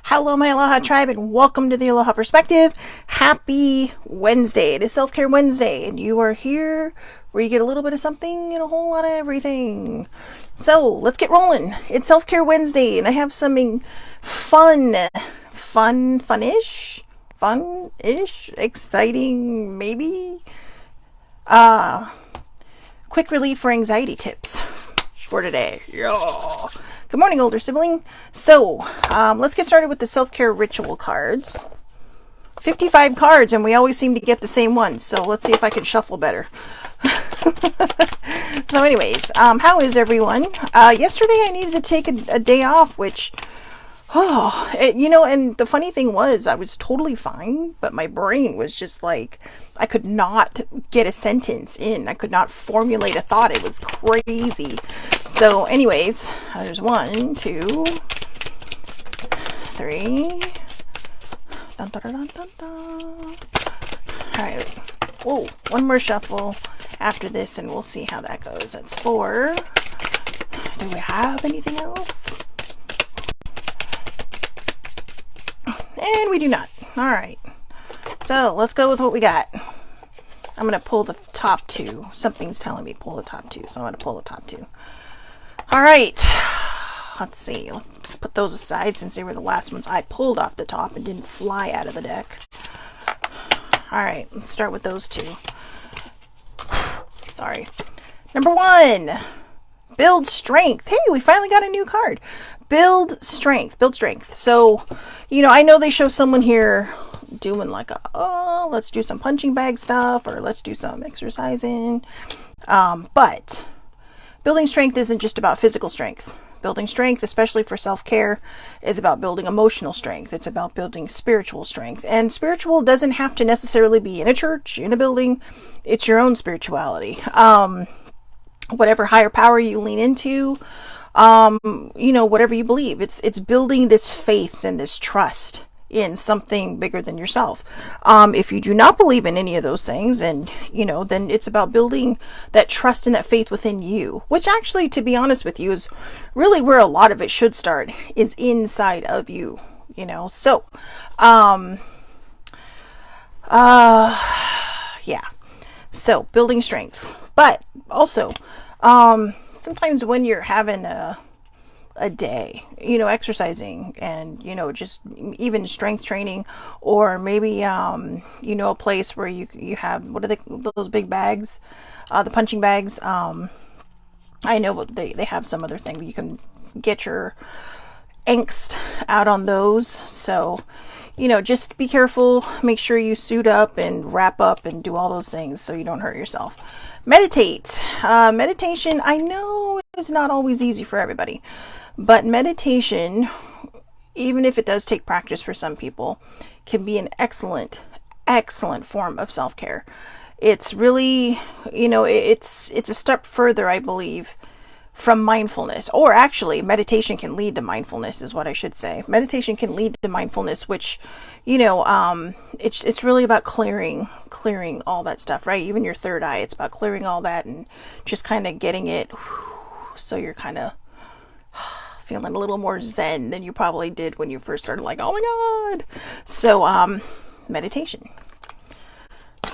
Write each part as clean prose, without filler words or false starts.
Hello, my Aloha tribe, and welcome to the Aloha Perspective. Happy Wednesday. It is Self-Care Wednesday, and you are here where you get a little bit of something and a whole lot of everything. So, let's get rolling. It's Self-Care Wednesday, and I have something fun-ish, exciting, maybe? Quick relief for anxiety tips for today. Yeah. Good morning, older sibling. So, let's get started with the self-care ritual cards. 55 cards, and we always seem to get the same ones, so let's see if I can shuffle better. So anyways, how is everyone? Yesterday I needed to take a day off, which, and the funny thing was, I was totally fine, but my brain was just like, I could not get a sentence in. I could not formulate a thought. It was crazy. So anyways, there's 1, 2, 3. Dun, dun, dun, dun, dun. All right. Whoa, one more shuffle after this, and we'll see how that goes. That's 4. Do we have anything else? And we do not. All right. So let's go with what we got. I'm going to pull the top 2. Something's telling me pull the top 2, so I'm going to pull the top 2. All right. Let's see. Let's put those aside since they were the last ones I pulled off the top and didn't fly out of the deck. All right. Let's start with those 2. Sorry. Number 1. Build strength. Hey, we finally got a new card. Build strength. Build strength. So, I know they show someone here doing like let's do some punching bag stuff, or let's do some exercising. But building strength isn't just about physical strength. Building strength, especially for self-care, is about building emotional strength. It's about building spiritual strength. And spiritual doesn't have to necessarily be in a church, in a building. It's your own spirituality. Whatever higher power you lean into, whatever you believe. It's building this faith and this trust in something bigger than yourself. If you do not believe in any of those things, and then it's about building that trust and that faith within you, which actually, to be honest with you, is really where a lot of it should start, is inside of you. So yeah, so building strength. But also, sometimes when you're having a day, exercising and, just even strength training, or maybe, a place where you have, what are those big bags, the punching bags. I know they have some other thing where you can get your angst out on those. So, just be careful, make sure you suit up and wrap up and do all those things so you don't hurt yourself. Meditate. Meditation, I know, is not always easy for everybody. But meditation, even if it does take practice for some people, can be an excellent form of self-care. It's really, it's a step further, I believe, from mindfulness. Or actually, meditation can lead to mindfulness, is what I should say. Meditation can lead to mindfulness, which, it's really about clearing all that stuff, right? Even your third eye, it's about clearing all that and just kind of getting it so you're kind of feeling a little more zen than you probably did when you first started, like, oh my god. So meditation.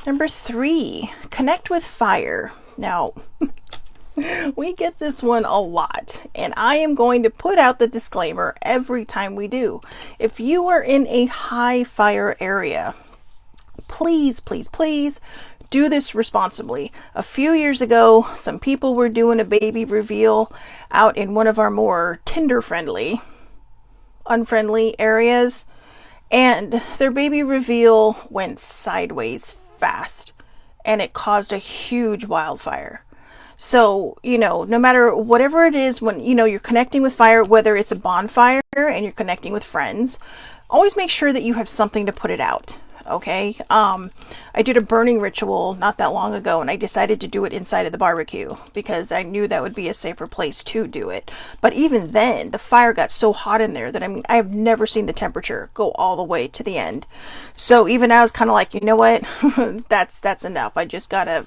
Number 3, connect with fire. Now we get this one a lot, and I am going to put out the disclaimer every time we do. If you are in a high fire area, please do this responsibly. A few years ago, some people were doing a baby reveal out in one of our more unfriendly areas, and their baby reveal went sideways fast, and it caused a huge wildfire. So, no matter whatever it is, when, you're connecting with fire, whether it's a bonfire and you're connecting with friends, always make sure that you have something to put it out. Okay. I did a burning ritual not that long ago, and I decided to do it inside of the barbecue because I knew that would be a safer place to do it. But even then, the fire got so hot in there that, I have never seen the temperature go all the way to the end. So even I was kind of like, you know what, that's enough. I just gotta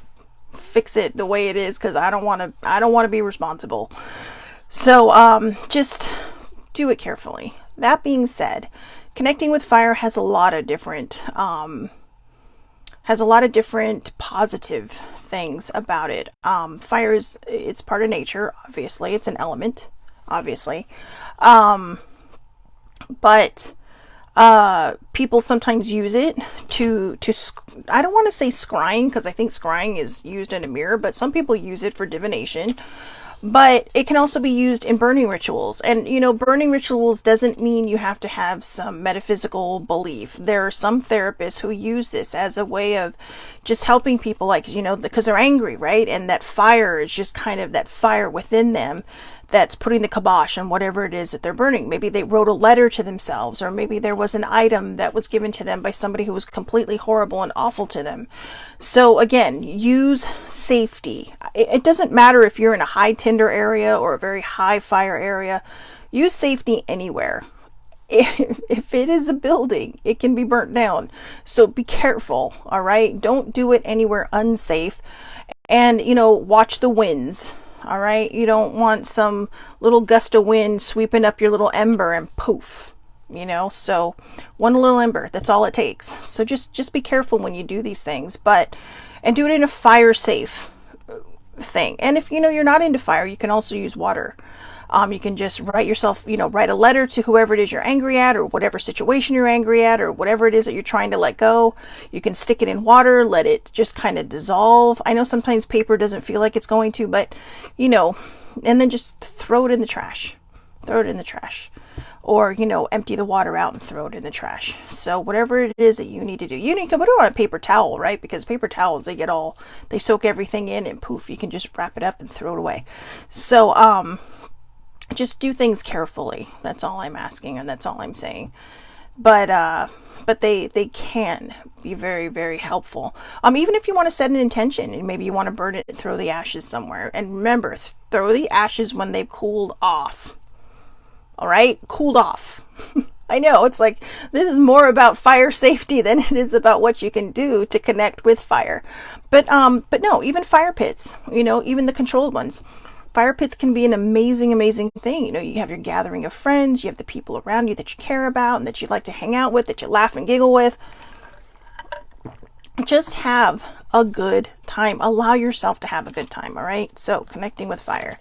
fix it the way it is, because I don't want to be responsible. So just do it carefully. that being said, connecting with fire has a lot of different positive things about it. Fire it's part of nature, obviously. It's an element, obviously. But people sometimes use it to I don't want to say scrying, because I think scrying is used in a mirror, but some people use it for divination. But it can also be used in burning rituals. And, burning rituals doesn't mean you have to have some metaphysical belief. There are some therapists who use this as a way of just helping people, like, because they're angry, right? And that fire is just kind of that fire within them that's putting the kibosh on whatever it is that they're burning. Maybe they wrote a letter to themselves, or maybe there was an item that was given to them by somebody who was completely horrible and awful to them. So again, use safety. It doesn't matter if you're in a high tinder area or a very high fire area. Use safety anywhere. If it is a building, it can be burnt down. So be careful, all right? Don't do it anywhere unsafe. And, watch the winds. All right, you don't want some little gust of wind sweeping up your little ember and poof, so one little ember, that's all it takes. So just be careful when you do these things, and do it in a fire safe thing. And if you're not into fire, you can also use water. You can just write a letter to whoever it is you're angry at, or whatever situation you're angry at, or whatever it is that you're trying to let go. You can stick it in water, let it just kind of dissolve. I know sometimes paper doesn't feel like it's going to, but, and then just throw it in the trash. Throw it in the trash. Or, empty the water out and throw it in the trash. So whatever it is that you need to do. You can put it on a paper towel, right? Because paper towels, they soak everything in, and poof, you can just wrap it up and throw it away. So, just do things carefully. That's all I'm asking, and that's all I'm saying. But they can be very, very helpful. Even if you want to set an intention, and maybe you want to burn it and throw the ashes somewhere. And remember, throw the ashes when they've cooled off. All right? Cooled off. I know, it's like, this is more about fire safety than it is about what you can do to connect with fire. But no, even fire pits, even the controlled ones. Fire pits can be an amazing, amazing thing. You have your gathering of friends, you have the people around you that you care about and that you like to hang out with, that you laugh and giggle with. Just have a good time. Allow yourself to have a good time, all right? So, connecting with fire.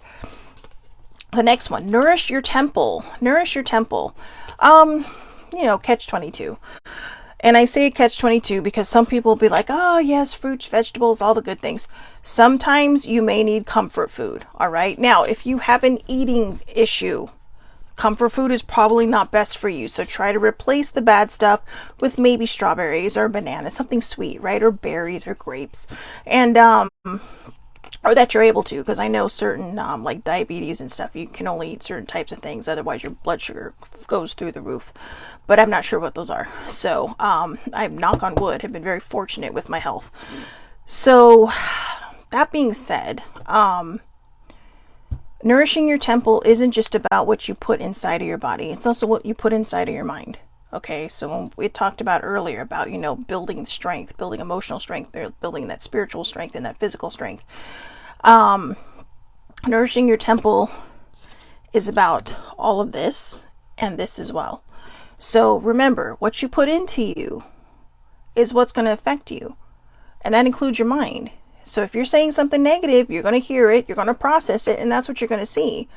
The next one, nourish your temple. Nourish your temple. Catch-22. And I say catch-22 because some people will be like, oh yes, fruits, vegetables, all the good things. Sometimes you may need comfort food, all right? Now, if you have an eating issue, comfort food is probably not best for you. So try to replace the bad stuff with maybe strawberries or bananas, something sweet, right? Or berries or grapes. And, or that you're able to, because I know certain, like diabetes and stuff, you can only eat certain types of things. Otherwise, your blood sugar goes through the roof. But I'm not sure what those are. So, I, knock on wood, have been very fortunate with my health. So, that being said, nourishing your temple isn't just about what you put inside of your body. It's also what you put inside of your mind. Okay, so when we talked about earlier about, building strength, building emotional strength, building that spiritual strength and that physical strength. Nourishing your temple is about all of this and this as well. So remember, what you put into you is what's going to affect you. And that includes your mind. So if you're saying something negative, you're going to hear it, you're going to process it, and that's what you're going to see.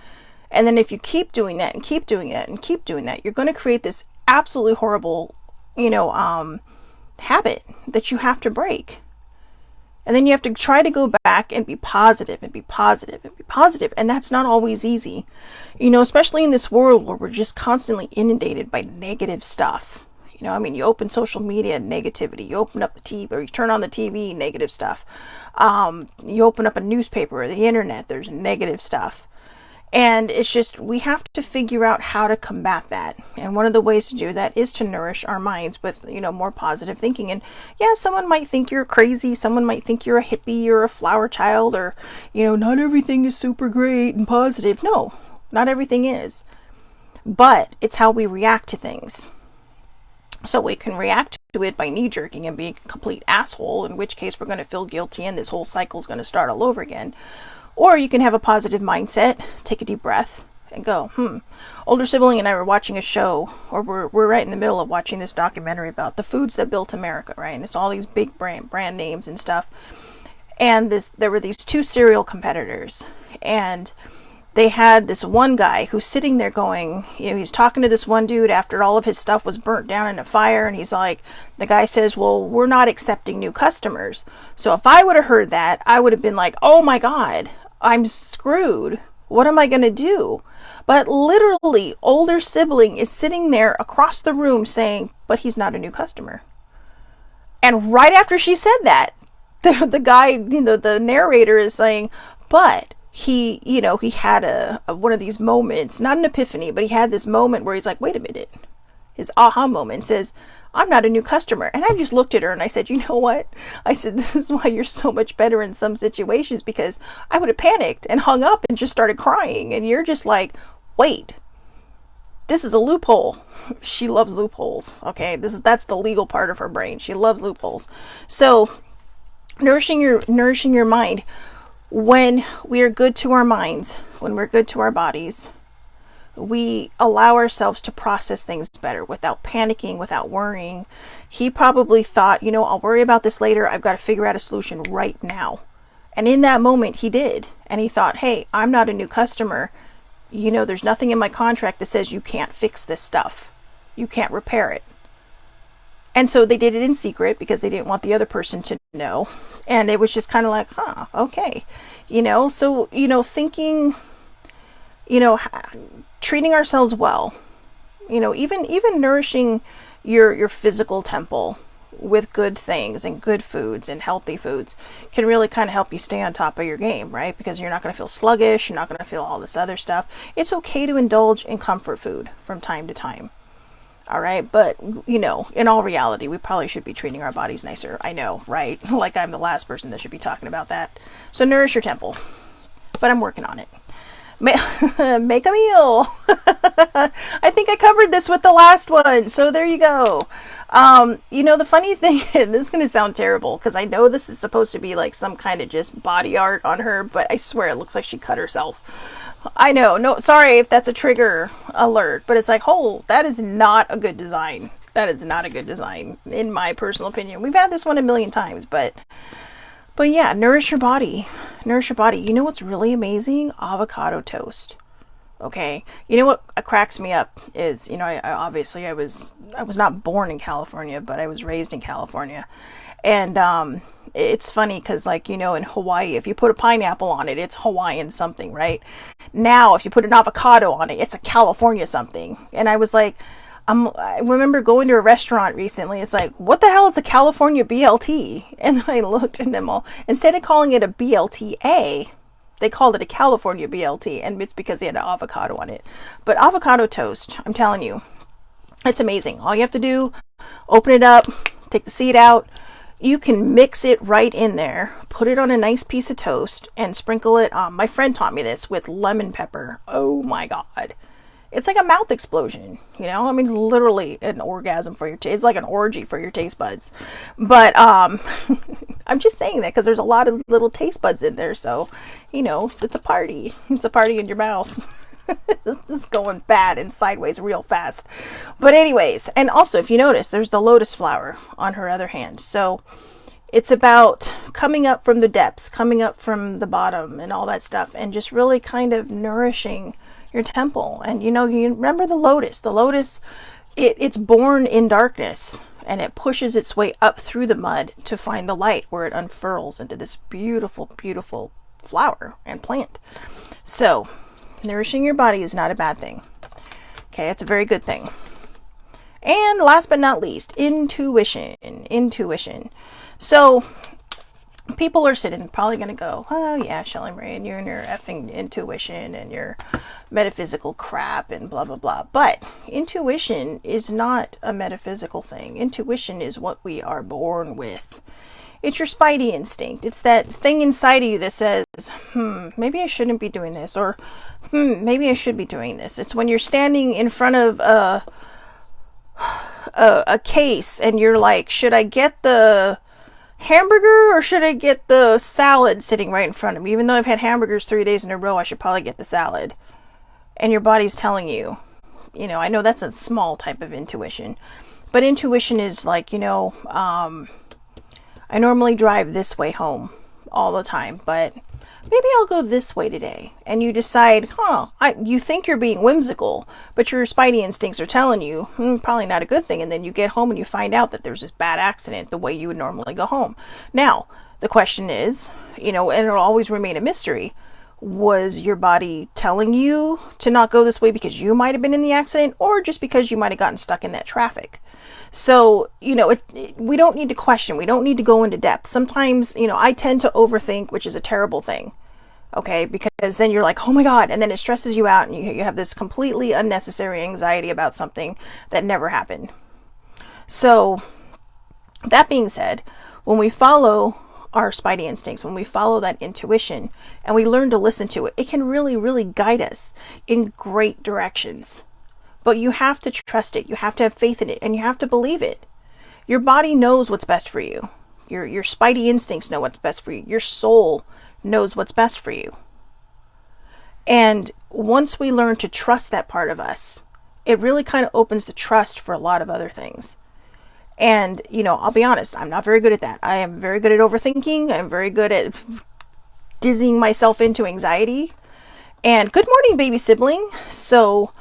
And then if you keep doing that and keep doing it and keep doing that, you're going to create this absolutely horrible, habit that you have to break. And then you have to try to go back and be positive and be positive and be positive. And that's not always easy, especially in this world where we're just constantly inundated by negative stuff. You open social media, negativity. You open up the TV, or you turn on the TV, negative stuff. You open up a newspaper or the internet, there's negative stuff. And it's just, we have to figure out how to combat that. And one of the ways to do that is to nourish our minds with, more positive thinking. And yeah, someone might think you're crazy. Someone might think you're a hippie or a flower child, or, not everything is super great and positive. No, not everything is. But it's how we react to things. So we can react to it by knee-jerking and being a complete asshole, in which case we're going to feel guilty and this whole cycle is going to start all over again. Or you can have a positive mindset, take a deep breath, and go, Older sibling and I were watching a show, or we're right in the middle of watching this documentary about the foods that built America, right? And it's all these big brand names and stuff. And there were these two cereal competitors, and they had this one guy who's sitting there going, he's talking to this one dude after all of his stuff was burnt down in a fire, and he's like, the guy says, well, we're not accepting new customers. So if I would have heard that, I would have been like, oh my God, I'm screwed. What am I going to do? But literally, older sibling is sitting there across the room saying, but he's not a new customer. And right after she said that, the guy, the narrator is saying, but he had a one of these moments, not an epiphany, but he had this moment where he's like, wait a minute. His aha moment says, I'm not a new customer. And I just looked at her and I said, you know what? I said, this is why you're so much better in some situations, because I would have panicked and hung up and just started crying. And you're just like, wait, this is a loophole. She loves loopholes. Okay. That's the legal part of her brain. She loves loopholes. So nourishing your mind. When we are good to our minds, when we're good to our bodies, we allow ourselves to process things better without panicking, without worrying. He probably thought, I'll worry about this later. I've got to figure out a solution right now. And in that moment, he did. And he thought, hey, I'm not a new customer. There's nothing in my contract that says you can't fix this stuff. You can't repair it. And so they did it in secret because they didn't want the other person to know. And it was just kind of like, okay. So, thinking, treating ourselves well, even nourishing your physical temple with good things and good foods and healthy foods can really kind of help you stay on top of your game, right? Because you're not going to feel sluggish. You're not going to feel all this other stuff. It's okay to indulge in comfort food from time to time. All right. But, in all reality, we probably should be treating our bodies nicer. I know, right? Like I'm the last person that should be talking about that. So nourish your temple. But I'm working on it. Make a meal. I think I covered this with the last one. So there you go. The funny thing, this is going to sound terrible because I know this is supposed to be like some kind of just body art on her, but I swear it looks like she cut herself. I know. No, sorry if that's a trigger alert, but it's like, that is not a good design. That is not a good design, in my personal opinion. We've had this one a million times, but yeah, nourish your body. Nourish your body. You know what's really amazing? Avocado toast. Okay. You know what cracks me up is, I was not born in California, but I was raised in California. And, it's funny because in Hawaii, if you put a pineapple on it, it's Hawaiian something, right? Now, if you put an avocado on it, it's a California something. And I was like, I remember going to a restaurant recently. It's like, what the hell is a California BLT? And then I looked at them all. Instead of calling it a BLTA, they called it a California BLT. And it's because they had an avocado on it. But avocado toast, I'm telling you, it's amazing. All you have to do, open it up, take the seed out. You can mix it right in there, put it on a nice piece of toast, and sprinkle it. My friend taught me this with lemon pepper. Oh my God. It's like a mouth explosion, it's literally an orgasm for your taste. It's like an orgy for your taste buds. But I'm just saying that because there's a lot of little taste buds in there. So, it's a party. It's a party in your mouth. This is going bad and sideways real fast. But anyways, and also if you notice, there's the lotus flower on her other hand. So it's about coming up from the depths, coming up from the bottom and all that stuff, and just really kind of nourishing your temple. And you remember the lotus. The lotus, it's born in darkness and it pushes its way up through the mud to find the light where it unfurls into this beautiful, beautiful flower and plant. So nourishing your body is not a bad thing. Okay, it's a very good thing. And last but not least, intuition. So people are sitting probably going to go, oh yeah, Shelly Marie, and you're in your effing intuition and your metaphysical crap and blah, blah, blah. But intuition is not a metaphysical thing. Intuition is what we are born with. It's your spidey instinct. It's that thing inside of you that says, maybe I shouldn't be doing this, or maybe I should be doing this. It's when you're standing in front of a case and you're like, should I get the hamburger or should I get the salad sitting right in front of me? Even though I've had hamburgers 3 days in a row, I should probably get the salad. and your body's telling you, I know that's a small type of intuition, but intuition is like, I normally drive this way home all the time, but maybe I'll go this way today. And you decide, you think you're being whimsical, but your spidey instincts are telling you, probably not a good thing. And then you get home and you find out that there's this bad accident the way you would normally go home. Now, the question is, and it'll always remain a mystery. Was your body telling you to not go this way because you might have been in the accident, or just because you might have gotten stuck in that traffic? So, we don't need to question. We don't need to go into depth. Sometimes, I tend to overthink, which is a terrible thing. Okay, because then you're like, oh my God, and then it stresses you out, and you have this completely unnecessary anxiety about something that never happened. So, that being said, when we follow our spidey instincts, when we follow that intuition, and we learn to listen to it, it can really, really guide us in great directions. But you have to trust it. You have to have faith in it, and you have to believe it. Your body knows what's best for you. Your spidey instincts know what's best for you. Your soul knows what's best for you. And once we learn to trust that part of us, it really kind of opens the trust for a lot of other things. And, I'll be honest, I'm not very good at that. I am very good at overthinking. I'm very good at dizzying myself into anxiety. And good morning, baby sibling. So,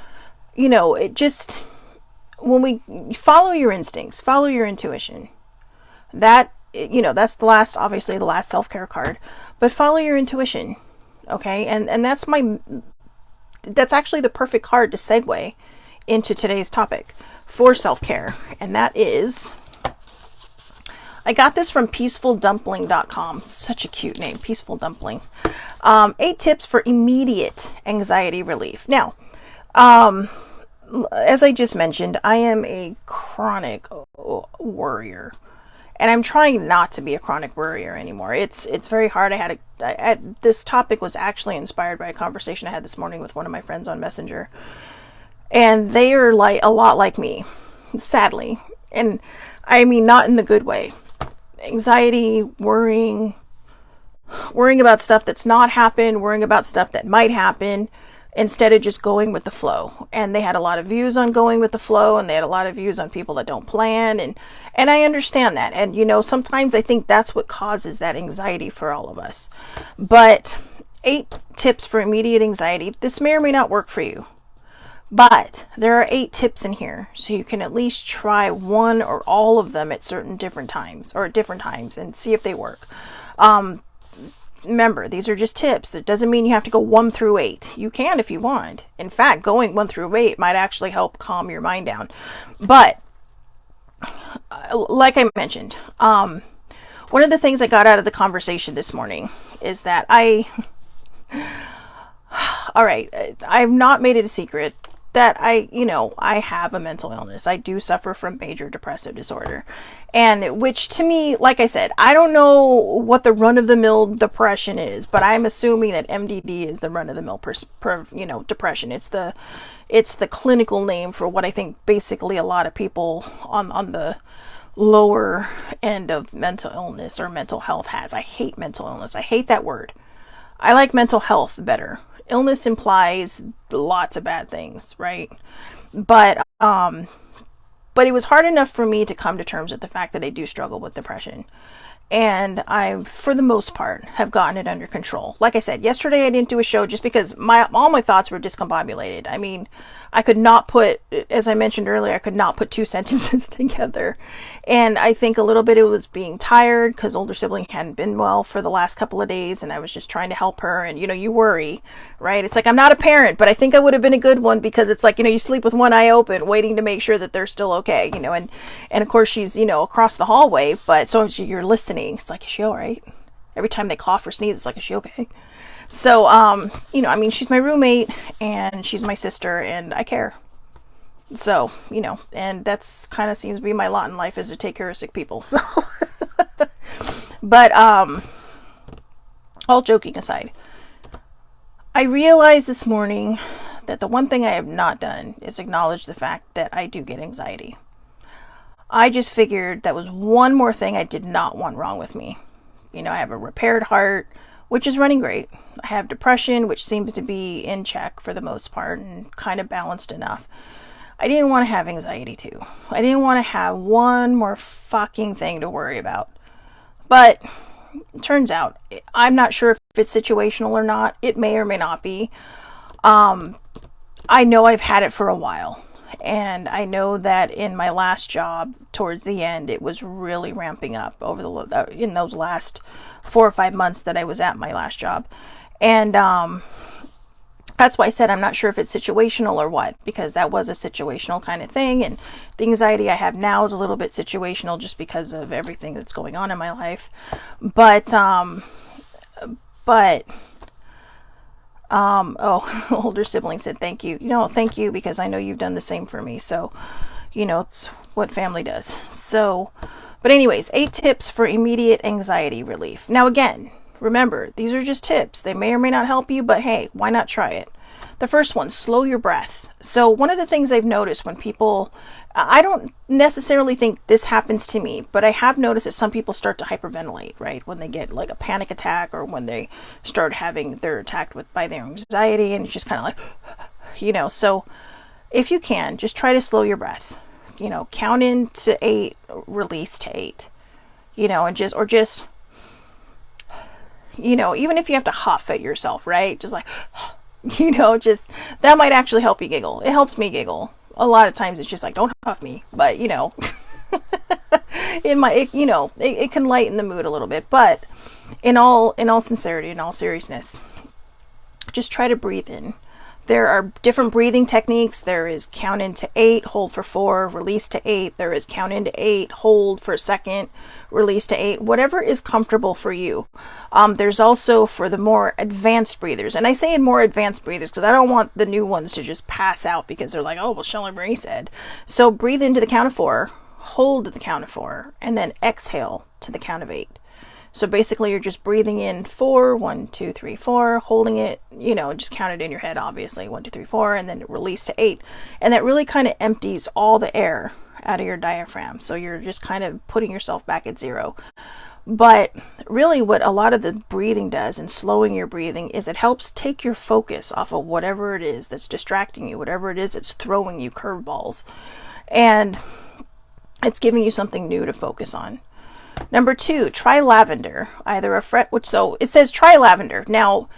it just, when we follow your instincts, follow your intuition, that's the last self-care card, but follow your intuition. Okay. And that's actually the perfect card to segue into today's topic for self-care. And that is, I got this from peacefuldumpling.com. Such a cute name, Peaceful Dumpling. 8 tips for immediate anxiety relief. Now, as I just mentioned, I am a chronic worrier, and I'm trying not to be a chronic worrier anymore. It's very hard. This topic was actually inspired by a conversation I had this morning with one of my friends on Messenger, and they are like a lot like me, sadly, and I mean not in the good way. Anxiety, worrying about stuff that's not happened, worrying about stuff that might happen, instead of just going with the flow. And they had a lot of views on going with the flow, and they had a lot of views on people that don't plan, and I understand that. And sometimes I think that's what causes that anxiety for all of us. But 8 tips for immediate anxiety. This may or may not work for you, but there are 8 tips in here, so you can at least try one or all of them at different times and see if they work. Remember, these are just tips. That doesn't mean you have to go 1 through 8. You can if you want. In fact, going 1 through 8 might actually help calm your mind down. But like I mentioned, one of the things I got out of the conversation this morning is that I've not made it a secret that I have a mental illness. I do suffer from major depressive disorder. And which to me, like I said, I don't know what the run-of-the-mill depression is, but I'm assuming that MDD is the run-of-the-mill depression. It's the clinical name for what I think basically a lot of people on the lower end of mental illness or mental health has. I hate mental illness. I hate that word. I like mental health better. Illness implies lots of bad things, right? But it was hard enough for me to come to terms with the fact that I do struggle with depression. And I, for the most part, have gotten it under control. Like I said, yesterday I didn't do a show just because all my thoughts were discombobulated. I mean, I could not put, as I mentioned earlier, I could not put 2 sentences together. And I think a little bit it was being tired because older sibling hadn't been well for the last couple of days, and I was just trying to help her. And, you worry, right? It's like, I'm not a parent, but I think I would have been a good one because it's like, you sleep with one eye open, waiting to make sure that they're still okay, and of course she's, across the hallway, but so you're listening. It's like, is she all right? Every time they cough or sneeze, it's like, is she okay? So, she's my roommate and she's my sister and I care. So, and that's kind of seems to be my lot in life, is to take care of sick people. So, but, all joking aside, I realized this morning that the one thing I have not done is acknowledge the fact that I do get anxiety. I just figured that was one more thing I did not want wrong with me. I have a repaired heart, which is running great. I have depression, which seems to be in check for the most part and kind of balanced enough. I didn't want to have anxiety too. I didn't want to have one more fucking thing to worry about. But it turns out, I'm not sure if it's situational or not. It may or may not be. I know I've had it for a while. And I know that in my last job, towards the end, it was really ramping up in those last 4 or 5 months that I was at my last job. And that's why I said I'm not sure if it's situational or what, because that was a situational kind of thing. And the anxiety I have now is a little bit situational just because of everything that's going on in my life. But older sibling said thank you. Thank you, because I know you've done the same for me. So, it's what family does. So, but anyways, 8 tips for immediate anxiety relief. Now again, remember, these are just tips. They may or may not help you, but hey, why not try it? The first one, slow your breath. So one of the things I've noticed when people, I don't necessarily think this happens to me, but I have noticed that some people start to hyperventilate, right? When they get like a panic attack, or when they start they're attacked by their anxiety, and it's just kind of like, so if you can, just try to slow your breath, count in to 8, release to 8, and just, even if you have to huff at yourself, right? Just like, just, that might actually help you giggle. It helps me giggle. A lot of times it's just like, don't huff me, but it can lighten the mood a little bit. But in all sincerity, in all seriousness, just try to breathe in. There are different breathing techniques. There is count into 8, hold for 4, release to 8. There is count into 8, hold for a second, release to 8. Whatever is comfortable for you. There's also for the more advanced breathers. And I say more advanced breathers because I don't want the new ones to just pass out because they're like, oh, well, Shelley Marie said. So breathe into the count of 4, hold to the count of 4, and then exhale to the count of 8. So basically you're just breathing in 4, 1, 2, 3, 4, holding it, just count it in your head, obviously, 1, 2, 3, 4, and then release to 8. And that really kind of empties all the air out of your diaphragm. So you're just kind of putting yourself back at 0. But really what a lot of the breathing does, and slowing your breathing, is it helps take your focus off of whatever it is that's distracting you, whatever it is that's throwing you curveballs. And it's giving you something new to focus on. Number 2, try lavender. So it says try lavender. Now,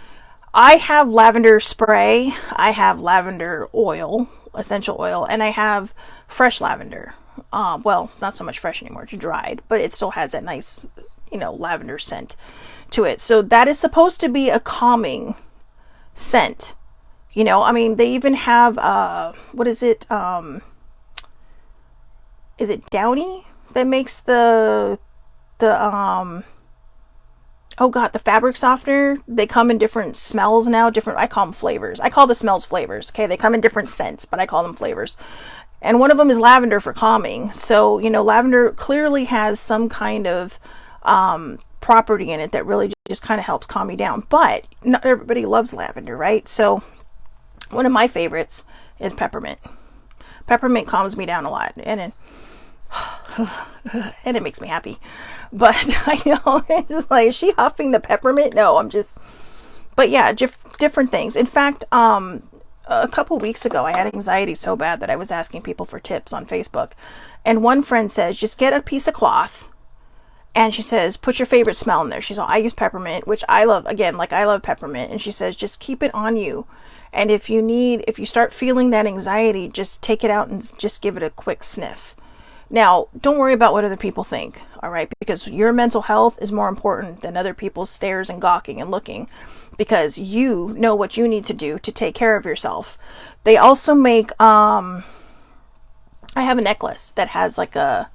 I have lavender spray, I have lavender oil, essential oil, and I have fresh lavender. Well, not so much fresh anymore, it's dried, but it still has that nice, lavender scent to it. So that is supposed to be a calming scent. They even have, what is it? Is it Downy that makes the fabric softener? They come in different smells now, I call them flavors. I call the smells flavors. Okay, they come in different scents, but I call them flavors. And one of them is lavender for calming. So, lavender clearly has some kind of property in it that really just kind of helps calm you down. But not everybody loves lavender, right? So one of my favorites is peppermint. Peppermint calms me down a lot, and it makes me happy. But I know, it's just like, is she huffing the peppermint? No, but yeah, different things. In fact, a couple weeks ago, I had anxiety so bad that I was asking people for tips on Facebook. And one friend says, just get a piece of cloth, and she says, put your favorite smell in there. She's all, I use peppermint, which I love. Again, I love peppermint. And she says, just keep it on you. And if you start feeling that anxiety, just take it out and just give it a quick sniff. Now, don't worry about what other people think, all right? Because your mental health is more important than other people's stares and gawking and looking, because you know what you need to do to take care of yourself. They also make, I have a necklace that has like a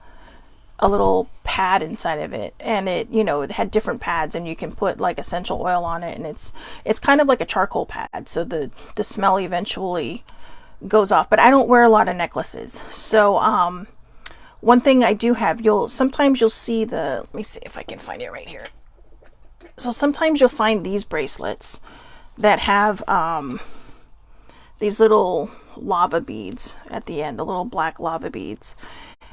little pad inside of it, and it had different pads, and you can put like essential oil on it, and it's kind of like a charcoal pad, so the smell eventually goes off. But I don't wear a lot of necklaces, so one thing I do have, sometimes you'll see let me see if I can find it right here. So sometimes you'll find these bracelets that have these little lava beads at the end, the little black lava beads.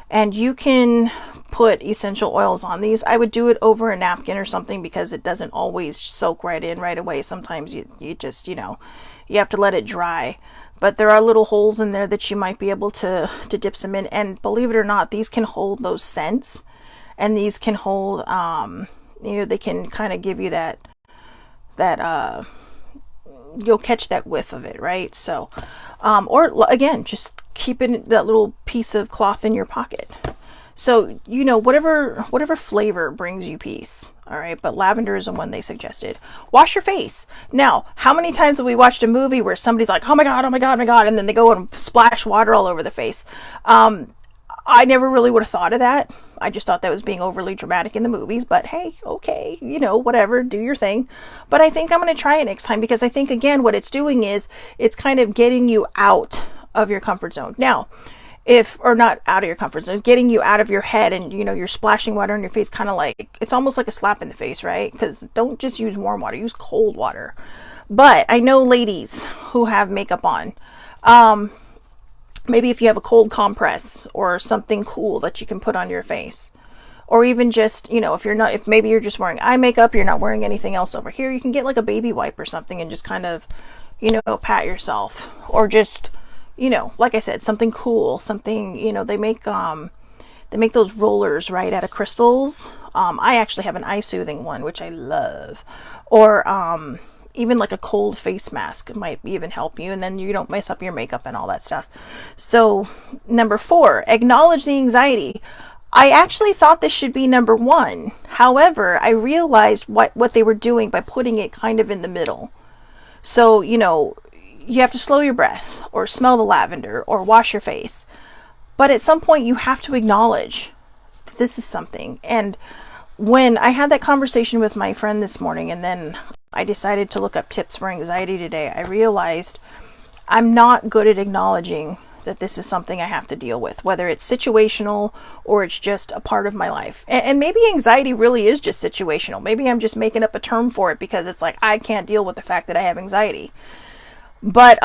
And you can put essential oils on these. I would do it over a napkin or something because it doesn't always soak right in right away. Sometimes you just, you have to let it dry. But there are little holes in there that you might be able to dip some in. And believe it or not, these can hold those scents. And these can hold, they can kind of give you that you'll catch that whiff of it, right? So, or again, just keeping that little piece of cloth in your pocket. So, whatever flavor brings you peace. All right. But lavender is the one they suggested. Wash your face. Now, how many times have we watched a movie where somebody's like, oh my God, oh my God, oh my God, and then they go and splash water all over the face? I never really would have thought of that. I just thought that was being overly dramatic in the movies, but hey, okay, whatever, do your thing. But I think I'm going to try it next time because I think, again, what it's doing is it's kind of getting you out of your comfort zone. Now, or not out of your comfort zone, it's getting you out of your head and, you're splashing water on your face, kind of like, it's almost like a slap in the face, right? Because don't just use warm water, use cold water. But I know ladies who have makeup on, maybe if you have a cold compress or something cool that you can put on your face, or even just, if maybe you're just wearing eye makeup, you're not wearing anything else over here, you can get like a baby wipe or something and just kind of, pat yourself, or just, like I said, something cool, something, they make those rollers right out of crystals. I actually have an eye soothing one, which I love, or, even like a cold face mask might even help you, and then you don't mess up your makeup and all that stuff. So, number 4, acknowledge the anxiety. I actually thought this should be number 1. However, I realized what they were doing by putting it kind of in the middle. So, you have to slow your breath, or smell the lavender, or wash your face. But at some point, you have to acknowledge that this is something. And when I had that conversation with my friend this morning, and then I decided to look up tips for anxiety today, I realized I'm not good at acknowledging that this is something I have to deal with, whether it's situational or it's just a part of my life. And maybe anxiety really is just situational. Maybe I'm just making up a term for it because it's like I can't deal with the fact that I have anxiety. But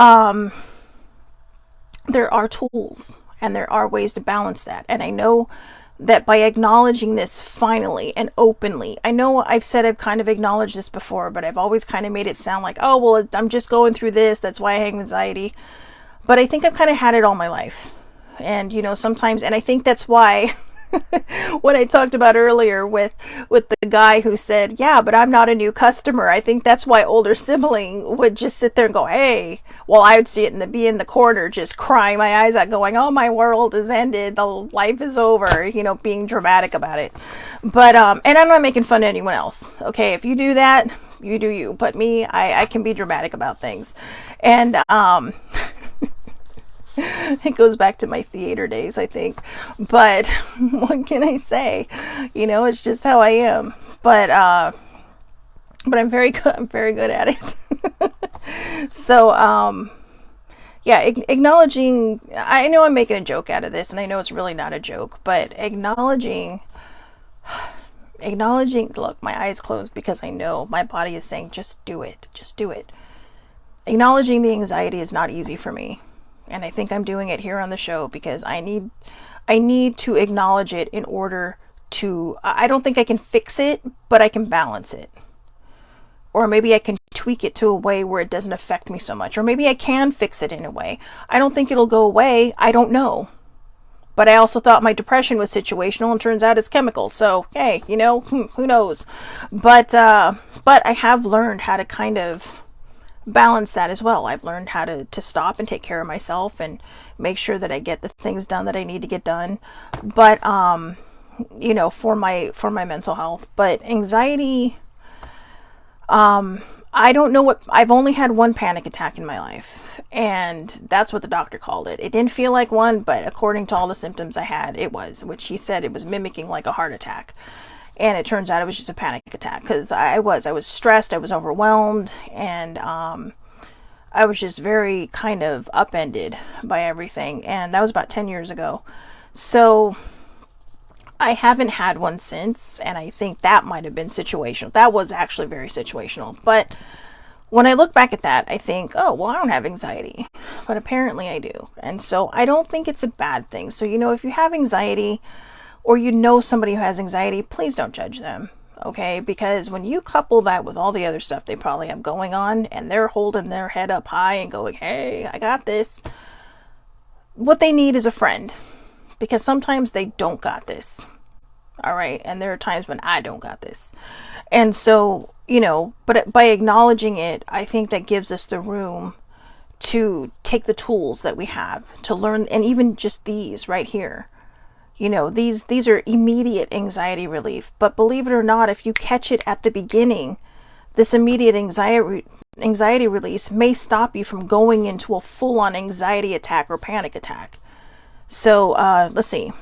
there are tools and there are ways to balance that. And I know that by acknowledging this finally and openly, I know I've kind of acknowledged this before, but I've always kind of made it sound like, oh, well, I'm just going through this, that's why I have anxiety. But I think I've kind of had it all my life. And, sometimes, and I think that's why what I talked about earlier with the guy who said, yeah, but I'm not a new customer. I think that's why older sibling would just sit there and go, hey, well, I would see it be in the corner, just crying my eyes out, going, oh, my world has ended. The life is over, being dramatic about it. But, and I'm not making fun of anyone else. Okay. If you do that, you do you. But me, I can be dramatic about things. And, it goes back to my theater days, I think. But what can I say? It's just how I am. But I'm very good. I'm very good at it. So, yeah, acknowledging. I know I'm making a joke out of this, and I know it's really not a joke. But acknowledging. Look, my eyes closed because I know my body is saying, just do it. Just do it. Acknowledging the anxiety is not easy for me. And I think I'm doing it here on the show because I need to acknowledge it in order to, I don't think I can fix it, but I can balance it. Or maybe I can tweak it to a way where it doesn't affect me so much. Or maybe I can fix it in a way. I don't think it'll go away. I don't know. But I also thought my depression was situational, and turns out it's chemical. So, hey, who knows? But I have learned how to kind of balance that as well. I've learned how to stop and take care of myself and make sure that I get the things done that I need to get done. But for my mental health. But anxiety, I don't know I've only had one panic attack in my life, and that's what the doctor called it. It didn't feel like one, but according to all the symptoms I had, it was, which he said it was mimicking like a heart attack. And it turns out it was just a panic attack because I was stressed, I was overwhelmed, and I was just very kind of upended by everything. And that was about 10 years ago. So I haven't had one since, and I think that might have been situational. That was actually very situational. But When I look back at that, I think, oh, well, I don't have anxiety, but apparently I do. And so I don't think it's a bad thing. So, if you have anxiety or you know somebody who has anxiety, please don't judge them. Okay, because when you couple that with all the other stuff they probably have going on and they're holding their head up high and going, hey, I got this, what they need is a friend, because sometimes they don't got this. All right, and there are times when I don't got this. And so, but by acknowledging it, I think that gives us the room to take the tools that we have to learn, and even just these right here. These are immediate anxiety relief, but believe it or not, if you catch it at the beginning, this immediate anxiety release may stop you from going into a full-on anxiety attack or panic attack. So let's see.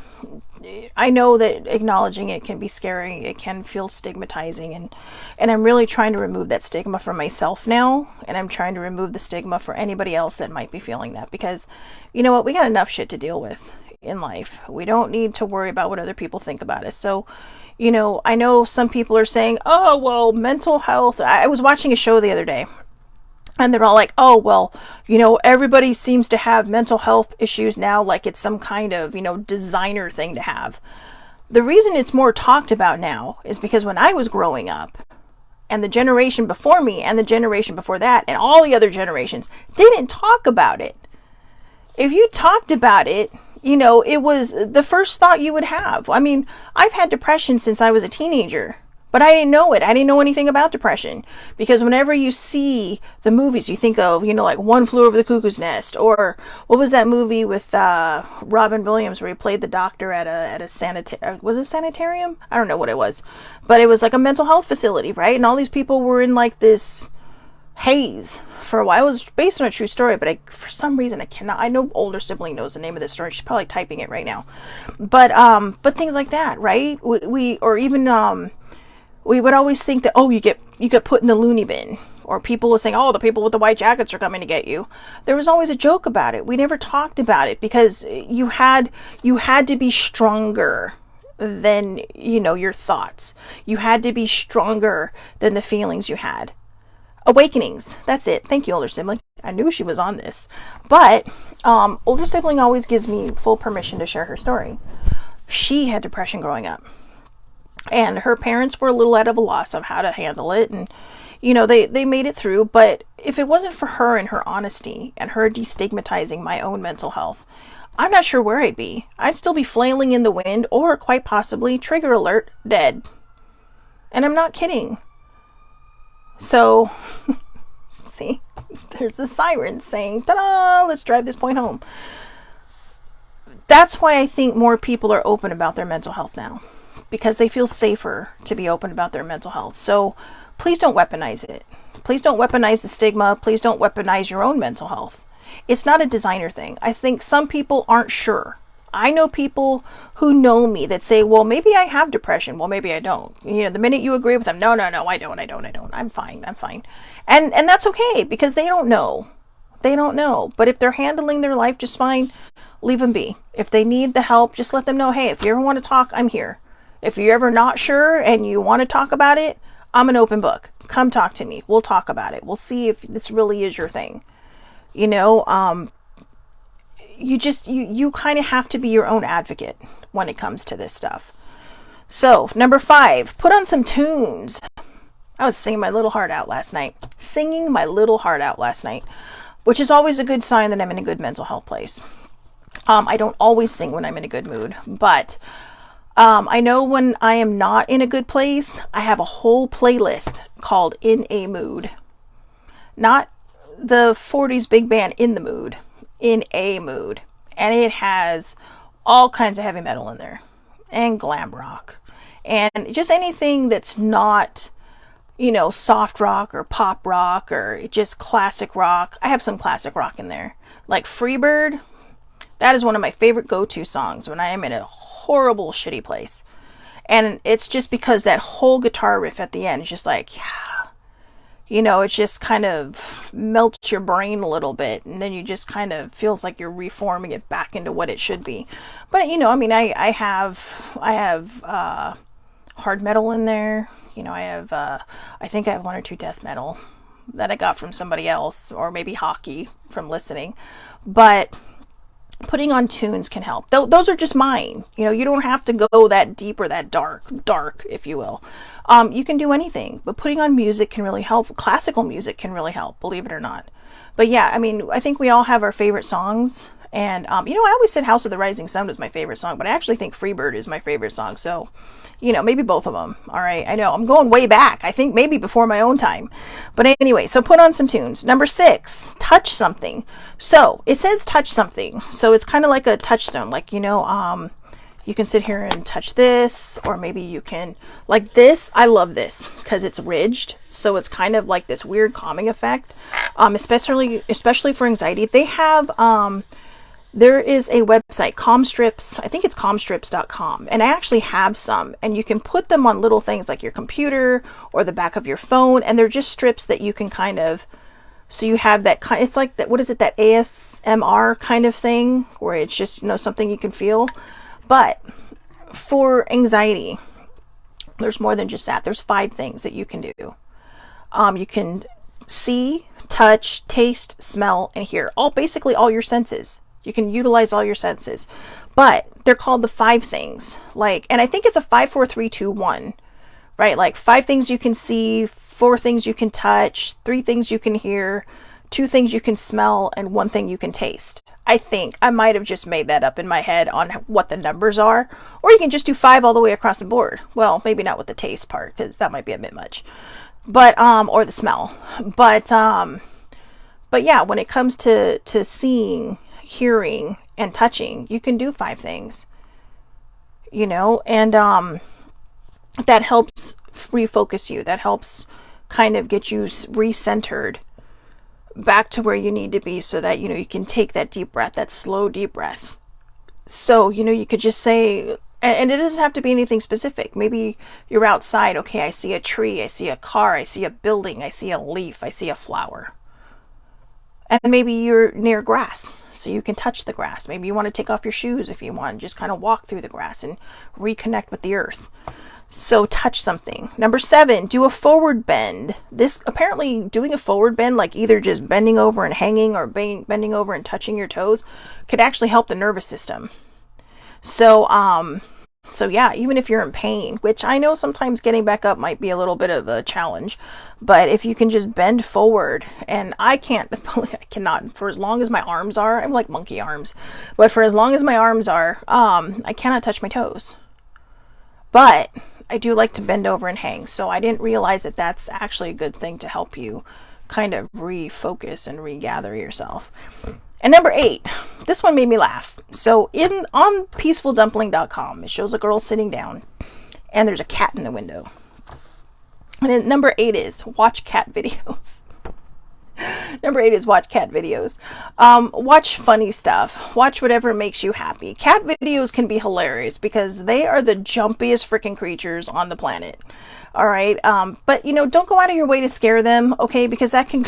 I know that acknowledging it can be scary. It can feel stigmatizing, and I'm really trying to remove that stigma from myself now, and I'm trying to remove the stigma for anybody else that might be feeling that, because you know what, we got enough shit to deal with in life. We don't need to worry about what other people think about us. So, I know some people are saying, oh, well, mental health. I was watching a show the other day, and they're all like, oh, well, everybody seems to have mental health issues now, like it's some kind of, designer thing to have. The reason it's more talked about now is because when I was growing up, and the generation before me, and the generation before that, and all the other generations didn't talk about it. If you talked about it, it was the first thought you would have. I mean, I've had depression since I was a teenager, but I didn't know it. I didn't know anything about depression, because whenever you see the movies, you think of, like One Flew Over the Cuckoo's Nest, or what was that movie with Robin Williams where he played the doctor at a was it sanitarium? I don't know what it was, but it was like a mental health facility, right? And all these people were in like this haze for a while. It was based on a true story, but for some reason I cannot. I know older sibling knows the name of this story. She's probably typing it right now. But things like that, right? We would always think that, oh, you get put in the loony bin, or people were saying, oh, the people with the white jackets are coming to get you. There was always a joke about it. We never talked about it because you had to be stronger than your thoughts. You had to be stronger than the feelings you had. Awakenings. That's it. Thank you, older sibling. I knew she was on this. But older sibling always gives me full permission to share her story. She had depression growing up, and her parents were a little at a loss of how to handle it, and they made it through. But if it wasn't for her and her honesty and her destigmatizing my own mental health, I'm not sure where I'd be. I'd still be flailing in the wind, or quite possibly, trigger alert, dead. And I'm not kidding. So, see, there's a siren saying, ta-da, let's drive this point home. That's why I think more people are open about their mental health now, because they feel safer to be open about their mental health. So please don't weaponize it. Please don't weaponize the stigma. Please don't weaponize your own mental health. It's not a designer thing. I think some people aren't sure. I know people who know me that say, well, maybe I have depression. Well, maybe I don't. The minute you agree with them, no, I don't. I'm fine. And that's okay, because they don't know. They don't know. But if they're handling their life just fine, leave them be. If they need the help, just let them know, hey, if you ever want to talk, I'm here. If you're ever not sure and you want to talk about it, I'm an open book. Come talk to me. We'll talk about it. We'll see if this really is your thing. You kind of have to be your own advocate when it comes to this stuff. So, number 5, put on some tunes. I was singing my little heart out last night, which is always a good sign that I'm in a good mental health place. I don't always sing when I'm in a good mood, but I know when I am not in a good place, I have a whole playlist called In a Mood. Not the 40s big band In the Mood. In a Mood. And it has all kinds of heavy metal in there, and glam rock, and just anything that's not, soft rock or pop rock or just classic rock. I have some classic rock in there, like Freebird. That is one of my favorite go-to songs when I am in a horrible, shitty place. And it's just because that whole guitar riff at the end is just like, yeah, it just kind of melts your brain a little bit, and then you just kind of feels like you're reforming it back into what it should be. But I have hard metal in there. I think I have 1 or 2 death metal, that I got from somebody else, or maybe hockey from listening. But putting on tunes can help. Those are just mine. You don't have to go that deep or that dark, if you will. You can do anything, but putting on music can really help. Classical music can really help, believe it or not. But yeah, I mean, I think we all have our favorite songs. And, I always said House of the Rising Sun was my favorite song, but I actually think Freebird is my favorite song. So, maybe both of them. All right. I know I'm going way back. I think maybe before my own time. But anyway, so put on some tunes. Number 6, touch something. So it says touch something. So it's kind of like a touchstone. Like, you can sit here and touch this, or maybe you can, like this. I love this because it's ridged. So it's kind of like this weird calming effect. Especially for anxiety. They have, there is a website, Calmstrips. I think it's calmstrips.com. And I actually have some. And you can put them on little things like your computer or the back of your phone. And they're just strips that you can kind of... So you have that kind... It's like that... What is it? That ASMR kind of thing. Where it's just, something you can feel. But for anxiety, there's more than just that. There's 5 things that you can do. You can see, touch, taste, smell, and hear. Basically all your senses. You can utilize all your senses, but they're called the 5 things. And I think it's a 5, 4, 3, 2, 1, right? Like 5 things you can see, 4 things you can touch, 3 things you can hear, 2 things you can smell, and 1 thing you can taste. I think I might have just made that up in my head on what the numbers are, or you can just do 5 all the way across the board. Well, maybe not with the taste part, because that might be a bit much, but, or the smell, but yeah, when it comes to seeing, hearing, and touching, you can do 5 things, and that helps refocus you. That helps kind of get you recentered back to where you need to be, so that you can take that deep breath, that slow deep breath. So you could just say, and it doesn't have to be anything specific. Maybe you're outside. Okay, I see a tree, I see a car, I see a building, I see a leaf, I see a flower. And maybe you're near grass, so you can touch the grass. Maybe you want to take off your shoes if you want, just kind of walk through the grass and reconnect with the earth. So touch something. Number 7, do a forward bend. This, apparently doing a forward bend, like either just bending over and hanging or bending over and touching your toes, could actually help the nervous system. So yeah, even if you're in pain, which I know sometimes getting back up might be a little bit of a challenge, but if you can just bend forward, and I cannot, for as long as my arms are, I'm like monkey arms, but for as long as my arms are, I cannot touch my toes. But I do like to bend over and hang, so I didn't realize that that's actually a good thing to help you kind of refocus and regather yourself. And number 8, this one made me laugh. So on peacefuldumpling.com, it shows a girl sitting down and there's a cat in the window. And then number 8 is watch cat videos. Number 8 is watch cat videos. Watch funny stuff. Watch whatever makes you happy. Cat videos can be hilarious because they are the jumpiest freaking creatures on the planet. All right. But don't go out of your way to scare them. Okay. Because that can,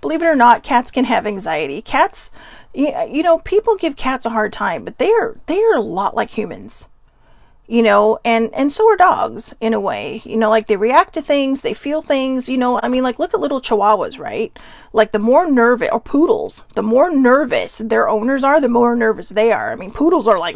believe it or not, cats can have anxiety. Cats, people give cats a hard time, but they are a lot like humans. And so are dogs in a way, like they react to things, they feel things, like look at little chihuahuas, right? Like the more nervous, or poodles, the more nervous their owners are, the more nervous they are. I mean, poodles are like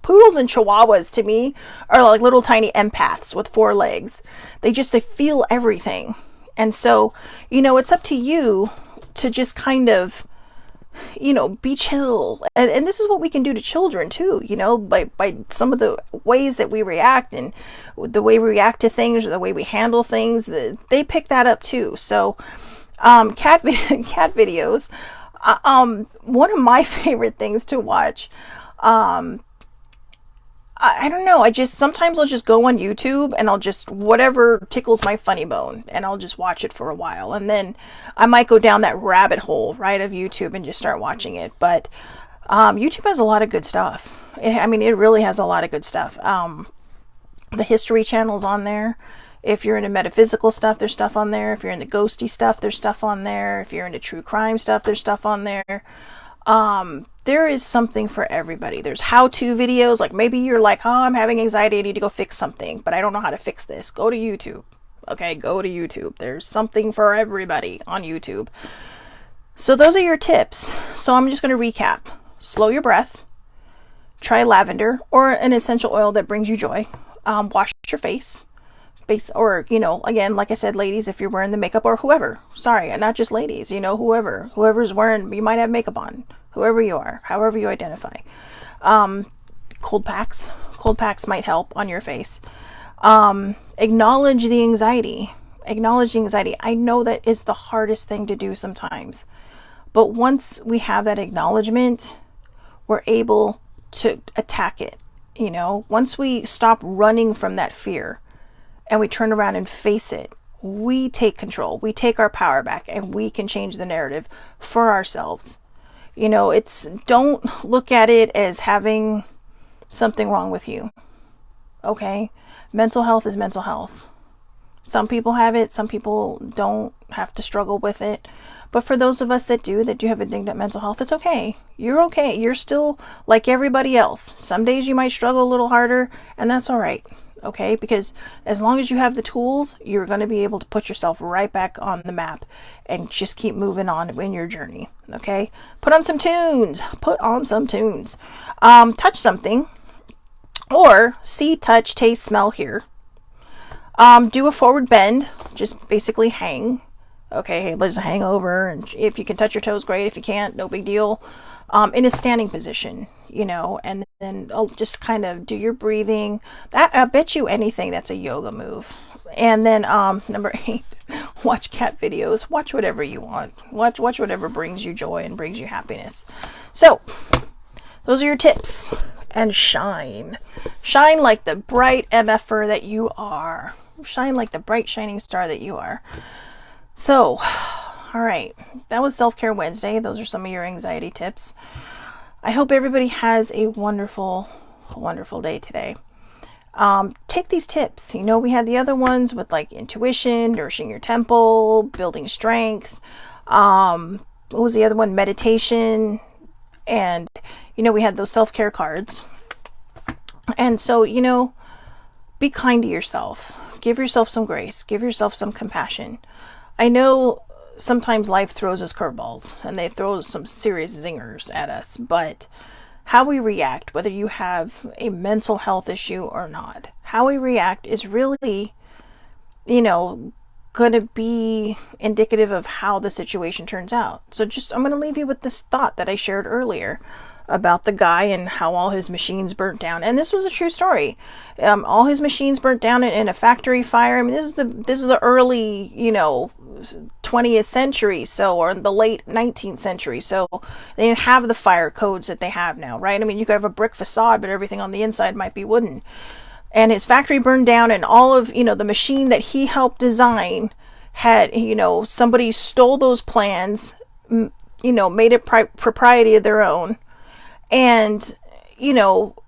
poodles and chihuahuas to me are like little tiny empaths with 4 legs. They feel everything. And so, it's up to you to just kind of, be chill. And this is what we can do to children too, by some of the ways that we react and the way we react to things or the way we handle things, they pick that up too. So, cat videos, one of my favorite things to watch, I don't know. Sometimes I'll just go on YouTube and I'll just, whatever tickles my funny bone, and I'll just watch it for a while. And then I might go down that rabbit hole, right, of YouTube and just start watching it. But, YouTube has a lot of good stuff. It really has a lot of good stuff. The History Channel's on there. If you're into metaphysical stuff, there's stuff on there. If you're into ghosty stuff, there's stuff on there. If you're into true crime stuff, there's stuff on there. There is something for everybody. There's how-to videos. Like maybe you're like, oh, I'm having anxiety. I need to go fix something, but I don't know how to fix this. Go to YouTube. Okay, go to YouTube. There's something for everybody on YouTube. So those are your tips. So I'm just going to recap. Slow your breath. Try lavender or an essential oil that brings you joy. Wash your face. Or, again, like I said, ladies, if you're wearing the makeup, or whoever, sorry, not just ladies, whoever's wearing, you might have makeup on, whoever you are, however you identify. Cold packs might help on your face. Acknowledge the anxiety. I know that is the hardest thing to do sometimes, but once we have that acknowledgement, we're able to attack it. Once we stop running from that fear and we turn around and face it, we take control, we take our power back, and we can change the narrative for ourselves. Don't look at it as having something wrong with you. Okay? Mental health is mental health. Some people have it, some people don't have to struggle with it. But for those of us that do have a dinged up mental health, it's okay. You're okay. You're still like everybody else. Some days you might struggle a little harder, and that's all right. Okay, because as long as you have the tools, you're going to be able to put yourself right back on the map and just keep moving on in your journey. Okay, put on some tunes. Touch something, or see, touch, taste, smell, hear. Do a forward bend. Just basically hang. Okay, there's a hangover, and if you can touch your toes, great. If you can't, no big deal. In a standing position, and then just kind of do your breathing. That, I bet you anything that's a yoga move. And then number 8, watch cat videos. Watch whatever you want. Watch whatever brings you joy and brings you happiness. So those are your tips. And shine like the bright MFer that you are. Shine like the bright shining star that you are. So, all right, that was Self-Care Wednesday. Those are some of your anxiety tips. I hope everybody has a wonderful, wonderful day today. Take these tips. We had the other ones with like intuition, nourishing your temple, building strength. What was the other one? Meditation. And, we had those self-care cards. And so, be kind to yourself. Give yourself some grace. Give yourself some compassion. I know sometimes life throws us curveballs and they throw some serious zingers at us, but how we react, whether you have a mental health issue or not, how we react is really, going to be indicative of how the situation turns out. So I'm going to leave you with this thought that I shared earlier about the guy and how all his machines burnt down. And this was a true story. All his machines burnt down in a factory fire. I mean, this is the early, 20th century, or the late 19th century. So they didn't have the fire codes that they have now, right? I mean, you could have a brick facade, but everything on the inside might be wooden. And his factory burned down, and all of, the machine that he helped design had, somebody stole those plans, made it propriety of their own. And,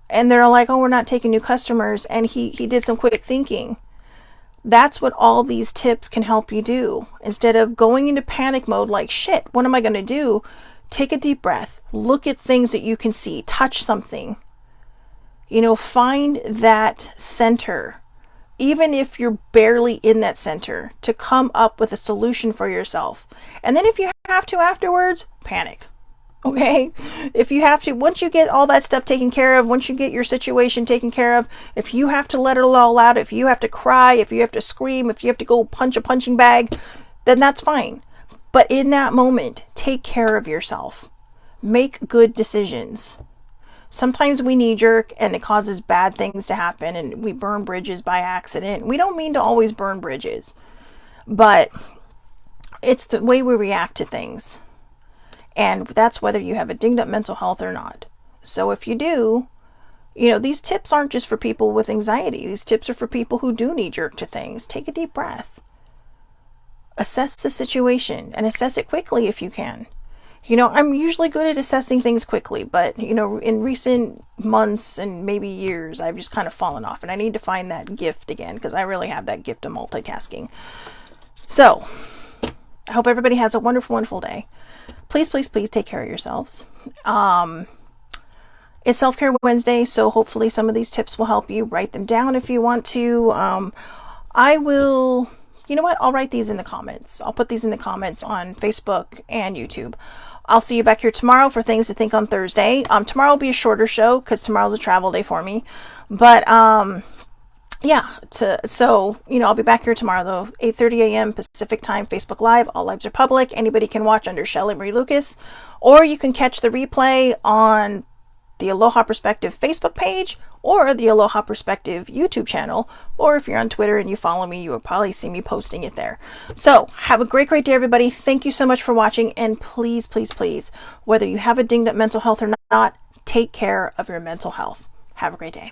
and they're like, oh, we're not taking new customers. And he did some quick thinking. That's what all these tips can help you do. Instead of going into panic mode like, shit, what am I going to do? Take a deep breath. Look at things that you can see. Touch something. Find that center. Even if you're barely in that center, to come up with a solution for yourself. And then if you have to afterwards, panic. Okay, if you have to, once you get all that stuff taken care of, once you get your situation taken care of, if you have to let it all out, if you have to cry, if you have to scream, if you have to go punch a punching bag, then that's fine. But in that moment, take care of yourself. Make good decisions. Sometimes we knee jerk and it causes bad things to happen, and we burn bridges by accident. We don't mean to always burn bridges, but it's the way we react to things. And that's whether you have a dinged up mental health or not. So if you do, these tips aren't just for people with anxiety. These tips are for people who do knee jerk to things. Take a deep breath. Assess the situation and assess it quickly if you can. I'm usually good at assessing things quickly, but, in recent months and maybe years, I've just kind of fallen off, and I need to find that gift again, because I really have that gift of multitasking. So I hope everybody has a wonderful, wonderful day. Please, please, please take care of yourselves. It's Self-Care Wednesday, so hopefully some of these tips will help you. Write them down if you want to. I will you know what? I'll write these in the comments. I'll put these in the comments on Facebook and YouTube. I'll see you back here tomorrow for Things to Think on Thursday. Tomorrow will be a shorter show because tomorrow's a travel day for me. But yeah, so I'll be back here tomorrow though, 8:30 a.m. Pacific time, Facebook Live. All lives are public. Anybody can watch under Shelley Marie Lucas, or you can catch the replay on the Aloha Perspective Facebook page or the Aloha Perspective YouTube channel, or if you're on Twitter and you follow me, you will probably see me posting it there. So have a great day, everybody. Thank you so much for watching, and please, please, please, whether you have a dinged up mental health or not, take care of your mental health. Have a great day.